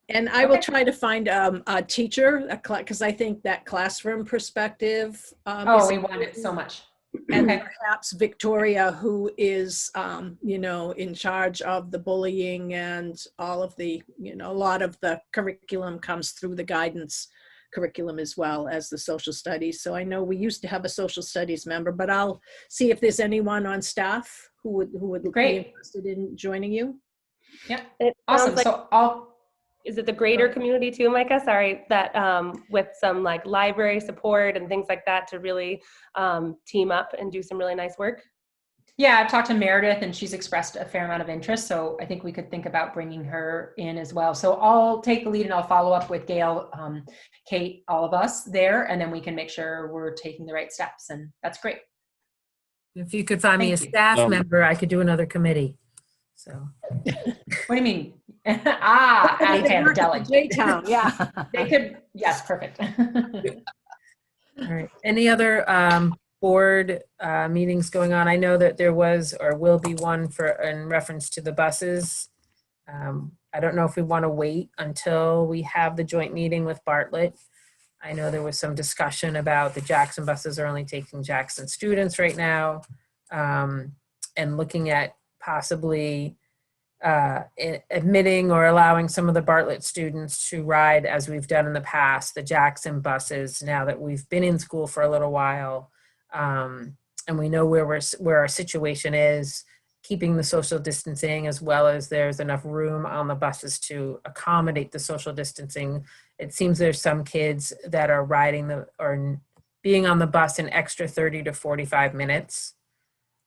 And I will try to find a teacher, because I think that classroom perspective. We want it so much. And perhaps Victoria, who is, in charge of the bullying and all of the, a lot of the curriculum comes through the guidance curriculum as well as the social studies. So I know we used to have a social studies member, but I'll see if there's anyone on staff who would be Great. interested in joining you. Yeah, It awesome. sounds like, So I'll, is it the greater community too, Micah? Sorry, that with some like library support and things like that to really team up and do some really nice work? yeah, I've talked to Meredith and she's expressed a fair amount of interest. So I think we could think about bringing her in as well. So I'll take the lead and I'll follow up with Gail, Kate, all of us there, and then we can make sure we're taking the right steps. And that's great. If you could find me a Thank you. staff member, I could do another committee. So, What do you mean? Okay, I'm a delegate. J-Town, yeah. They could, yes, perfect. all right. Any other board meetings going on? I know that there was or will be one in reference to the buses. I don't know if we want to wait until we have the joint meeting with Bartlett. I know there was some discussion about the Jackson buses are only taking Jackson students right now, and looking at possibly admitting or allowing some of the Bartlett students to ride, as we've done in the past, the Jackson buses, now that we've been in school for a little while, and we know where our situation is, keeping the social distancing, as well as there's enough room on the buses to accommodate the social distancing. It seems there's some kids that are riding or being on the bus an extra 30 to 45 minutes.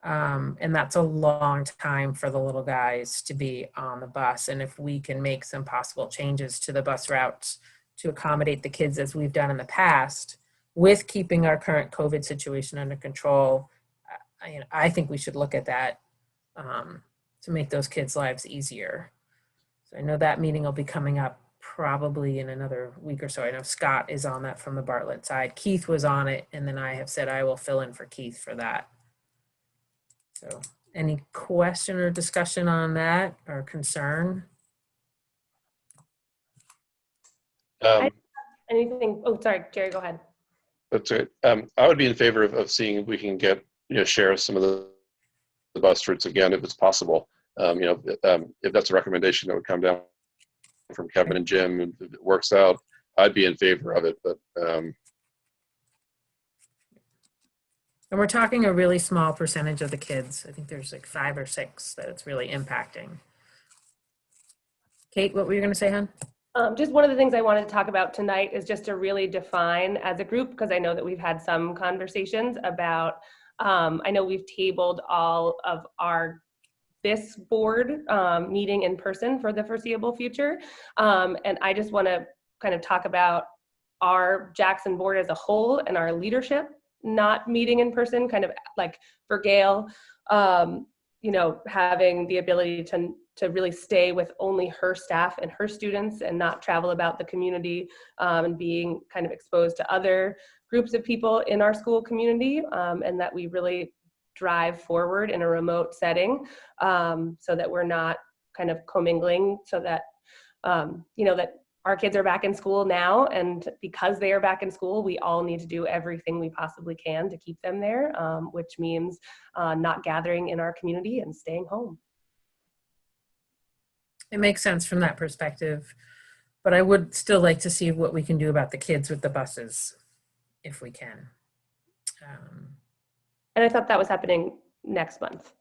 And that's a long time for the little guys to be on the bus. And if we can make some possible changes to the bus routes to accommodate the kids as we've done in the past, with keeping our current COVID situation under control, I think we should look at that to make those kids' lives easier. So I know that meeting will be coming up probably in another week or so. I know Scott is on that from the Bartlett side. Keith was on it, and then I have said I will fill in for Keith for that. So any question or discussion on that or concern? Anything? Oh, sorry, Jerry, go ahead. That's it. I would be in favor of seeing if we can get, share some of the bus routes again, if it's possible. If that's a recommendation that would come down from Kevin and Jim, and if it works out, I'd be in favor of it. But And we're talking a really small percentage of the kids. I think there's like 5 or 6 that it's really impacting. Kate, what were you going to say, hon? Just one of the things I wanted to talk about tonight is just to really define as a group, because I know that we've had some conversations about, I know we've tabled all of this board meeting in person for the foreseeable future. And I just want to kind of talk about our Jackson board as a whole and our leadership not meeting in person, kind of like for Gail, having the ability to really stay with only her staff and her students and not travel about the community, and being kind of exposed to other groups of people in our school community, and that we really drive forward in a remote setting, so that we're not kind of commingling, so that, that our kids are back in school now, and because they are back in school, we all need to do everything we possibly can to keep them there, which means not gathering in our community and staying home. It makes sense from that perspective, but I would still like to see what we can do about the kids with the buses, if we can. And I thought that was happening next month.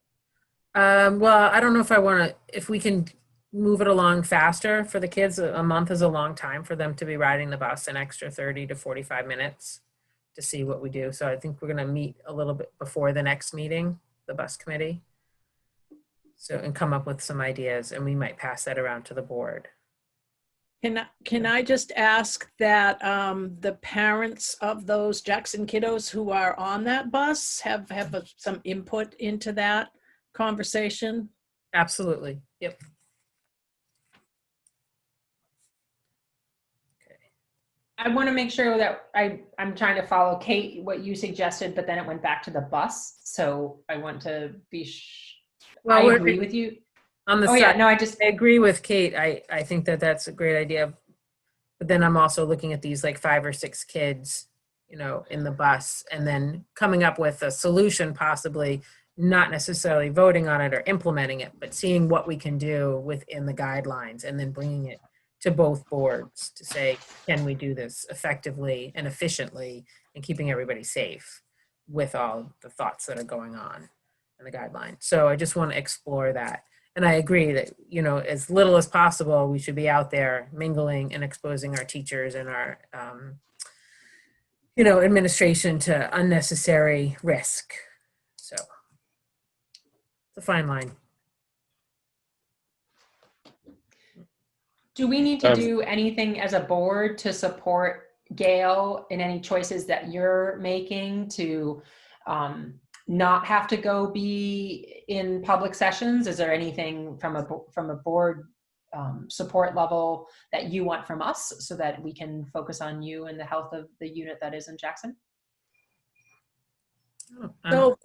Well, I don't know if we can move it along faster for the kids. A month is a long time for them to be riding the bus, an extra 30 to 45 minutes to see what we do. So I think we're going to meet a little bit before the next meeting, the bus committee. So, and come up with some ideas, and we might pass that around to the board. Can I just ask that the parents of those Jackson kiddos who are on that bus have some input into that conversation? Absolutely. Yep. I want to make sure that I'm trying to follow Kate, what you suggested, but then it went back to the bus. So I want to be, Well, I agree with you. On the Oh yeah, no, I agree with Kate. I think that that's a great idea. But then I'm also looking at these like 5 or 6 kids, in the bus, and then coming up with a solution, possibly not necessarily voting on it or implementing it, but seeing what we can do within the guidelines and then bringing it to both boards to say, can we do this effectively and efficiently and keeping everybody safe with all the thoughts that are going on and the guidelines. So I just want to explore that. And I agree that, you know, as little as possible, we should be out there mingling and exposing our teachers and our, you know, administration to unnecessary risk. So it's a fine line. Do we need to do anything as a board to support Gail in any choices that you're making to not have to go be in public sessions? Is there anything from a board support level that you want from us so that we can focus on you and the health of the unit that is in Jackson? So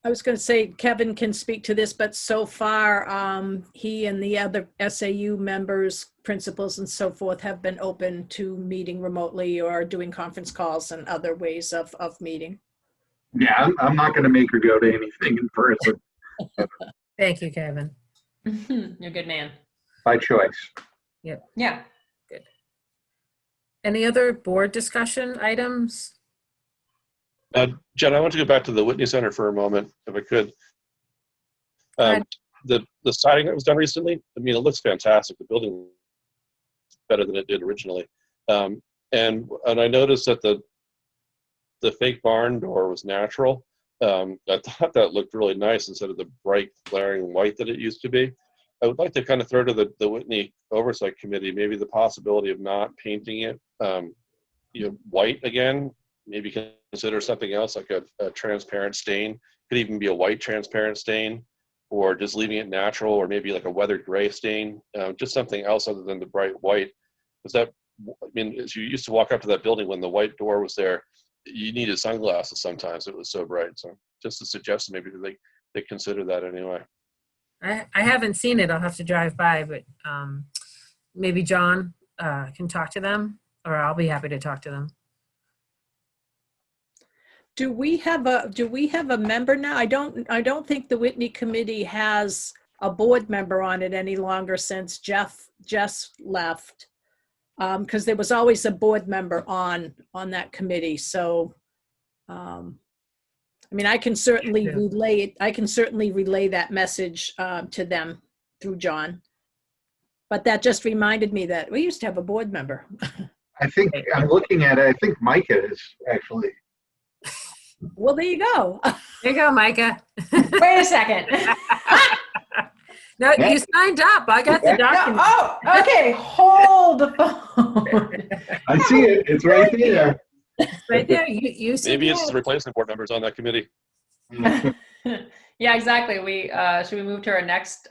I was going to say Kevin can speak to this, but so far he and the other SAU members, principals and so forth have been open to meeting remotely or doing conference calls and other ways of meeting. Yeah, I'm not going to make her go to anything in person Thank you, Kevin. You're a good man. by choice. Yeah. Good. Any other board discussion items? Jen, I want to go back to the Whitney Center for a moment, if I could. The siding that was done recently, I mean, it looks fantastic. The building is better than it did originally. And I noticed that the fake barn door was natural. I thought that looked really nice instead of the bright glaring white that it used to be. I would like to kind of throw to the Whitney Oversight Committee maybe the possibility of not painting it you know, white again. Maybe consider something else like a transparent stain. Could even be a white transparent stain, or just leaving it natural, or maybe like a weathered gray stain. Just something else other than the bright white. Because that, I mean, as you used to walk up to that building when the white door was there, you needed sunglasses sometimes. It was so bright. So just a suggestion, maybe they consider that anyway. I haven't seen it. I'll have to drive by, but maybe John can talk to them, or I'll be happy to talk to them. Do we have a member now? I don't think the Whitney Committee has a board member on it any longer since Jeff left. Because there was always a board member on that committee. So I mean, I can certainly relay it. I can certainly relay that message to them through John. But that just reminded me that we used to have a board member. I think I'm looking at it. I think Micah is actually. Well, there you go. There you go, Micah. Wait a second. No, you signed up. I got the document. Oh, okay. Hold the phone. I see it. It's right there. Right there. You see Maybe it's it. the replacement board members on that committee. Yeah, exactly. Should we move to our next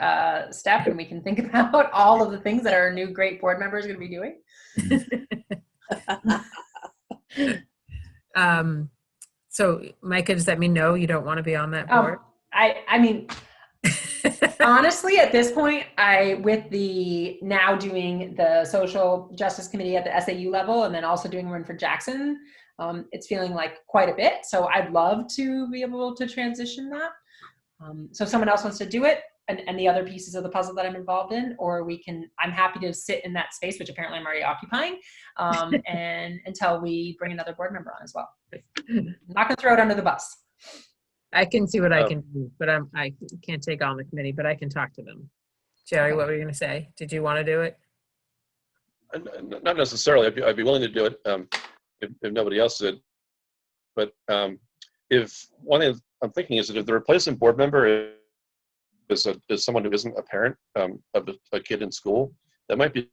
step and we can think about all of the things that our new great board member is going to be doing? So, Micah, does that mean no, you don't want to be on that board? I mean, honestly, at this point, with the now doing the social justice committee at the SAU level and then also doing one for Jackson, it's feeling like quite a bit. So I'd love to be able to transition that. So if someone else wants to do it and the other pieces of the puzzle that I'm involved in, or I'm happy to sit in that space, which apparently I'm already occupying, and until we bring another board member on as well. I'm not gonna throw it under the bus. I can see what I can do, but I can't take on the committee, but I can talk to them. Jerry, what were you going to say? Did you want to do it? Not necessarily. I'd be willing to do it if nobody else did. But if one thing I'm thinking is that if the replacement board member is someone who isn't a parent of a kid in school, that might be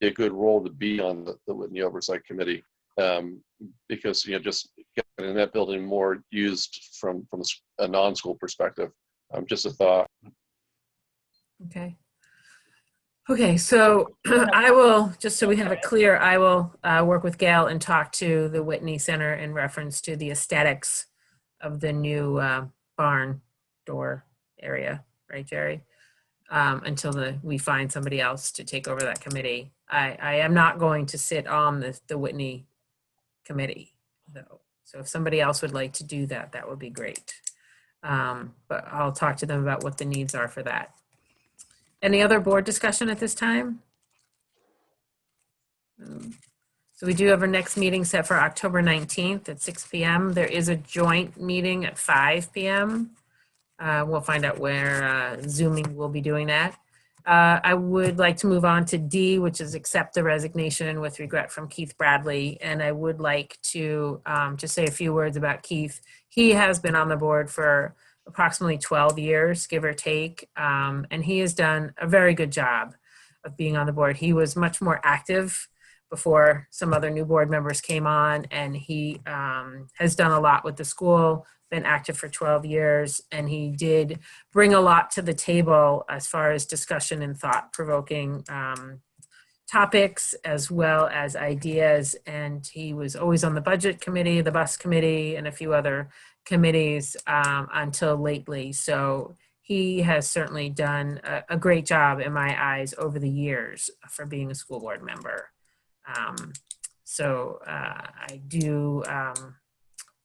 a good role to be on the Whitney Oversight Committee. Because just getting that building more used from a non-school perspective. Just a thought. Okay, so I will, just so we have it clear, I will work with Gail and talk to the Whitney Center in reference to the aesthetics of the new barn door area, right, Jerry? Until we find somebody else to take over that committee. I am not going to sit on the Whitney committee, though. So if somebody else would like to do that, that would be great. But I'll talk to them about what the needs are for that. Any other board discussion at this time? So we do have our next meeting set for October 19th at 6 p.m. There is a joint meeting at 5 p.m. We'll find out where Zooming will be doing that. I would like to move on to D, which is accept the resignation with regret from Keith Bradley. And I would like to just say a few words about Keith. He has been on the board for approximately 12 years, give or take. And he has done a very good job of being on the board. He was much more active before some other new board members came on, and he has done a lot with the school, been active for 12 years, and he did bring a lot to the table as far as discussion and thought-provoking topics as well as ideas. And he was always on the budget committee, the bus committee, and a few other committees until lately. So he has certainly done a great job in my eyes over the years for being a school board member. I do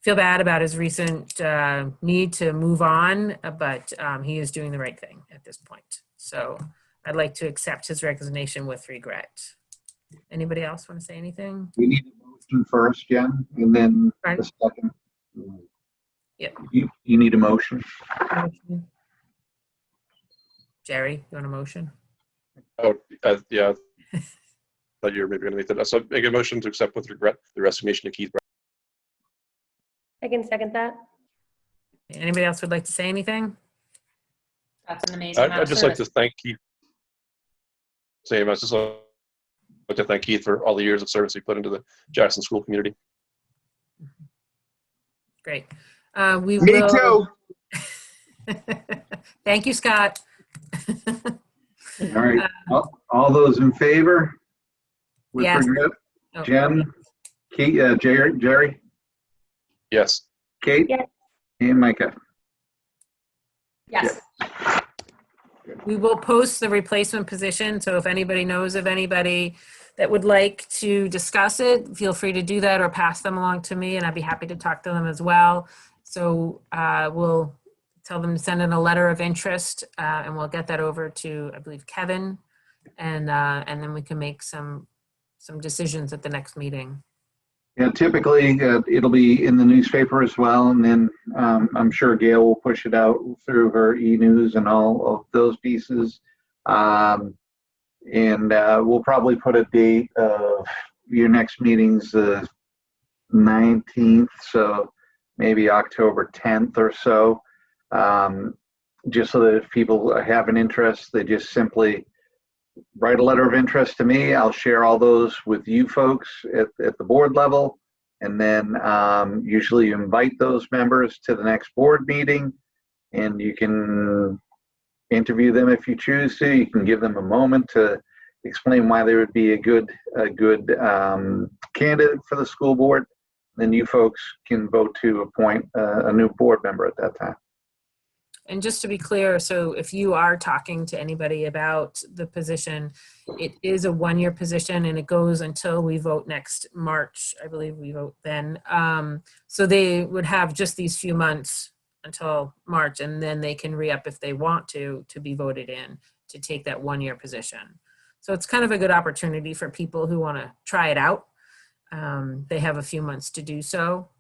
feel bad about his recent need to move on, but he is doing the right thing at this point. So I'd like to accept his resignation with regret. Anybody else want to say anything? We need a motion first, Jen, and then Right. the second. Yep. You need a motion. Jerry, you want a motion? Oh, yeah. Thought you were maybe going to make that. So make a motion to accept with regret the resignation of Keith. I can second that. Anybody else would like to say anything? That's an amazing amount I'd of just like service. to thank Keith. Same. I just like to thank Keith for all the years of service he put into the Jackson school community. Great. We Me will. too. Thank you, Scott. All right. All those in favor? With Yes. regret? Oh, Jen, Kate, Jerry, Yes. Kate, Yes. and Micah. Yes. We will post the replacement position, so if anybody knows of anybody that would like to discuss it, feel free to do that or pass them along to me, and I'd be happy to talk to them as well. So we'll tell them to send in a letter of interest, and we'll get that over to, I believe, Kevin, and then we can make some decisions at the next meeting. Yeah, typically it'll be in the newspaper as well, and then I'm sure Gail will push it out through her e-news and all of those pieces. And we'll probably put a date of your next meeting's the 19th, so maybe October 10th or so, just so that if people have an interest, they just simply write a letter of interest to me. I'll share all those with you folks at the board level. And then usually you invite those members to the next board meeting, and you can interview them if you choose to. You can give them a moment to explain why they would be a good candidate for the school board. Then you folks can vote to appoint a new board member at that time. And just to be clear, so if you are talking to anybody about the position, it is a one-year position and it goes until we vote next March. I believe we vote then. So they would have just these few months until March, and then they can re-up if they want to be voted in to take that one-year position. So it's kind of a good opportunity for people who want to try it out. They have a few months to do so,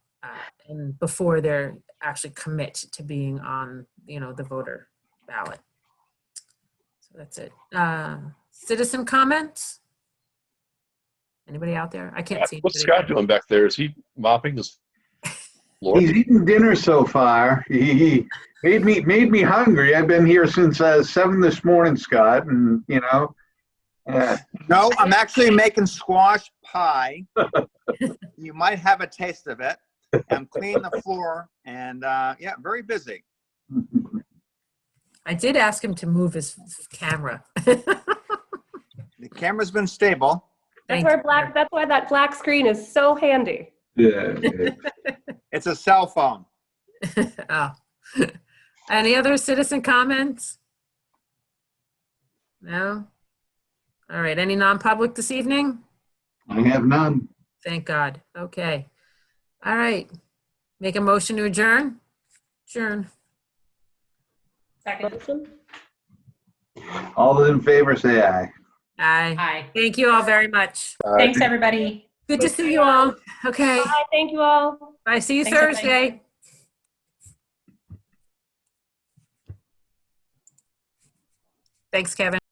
and before they're actually commit to being on, the voter ballot. So that's it. Citizen comments? Anybody out there? I can't see. What's anybody. Scott doing back there? Is he mopping his floor? He's eaten dinner so far. He made me hungry. I've been here since 7 this morning, Scott, and No, I'm actually making squash pie. You might have a taste of it. I'm cleaning the floor and yeah, very busy. I did ask him to move his camera. The camera's been stable. That's Thank why you. that's why that black screen is so handy. yeah. It's a cell phone. Oh. Any other citizen comments? No? All right, any non-public this evening? I have none. Thank God. Okay. All right. Make a motion to adjourn? Adjourn. Second. Motion? All those in favor say aye. Aye. Aye. Thank you all very much. Thanks, everybody. Good to see you all. Okay. Bye, thank you all. Bye. See you Thanks, everybody. Thursday. Thanks, Kevin.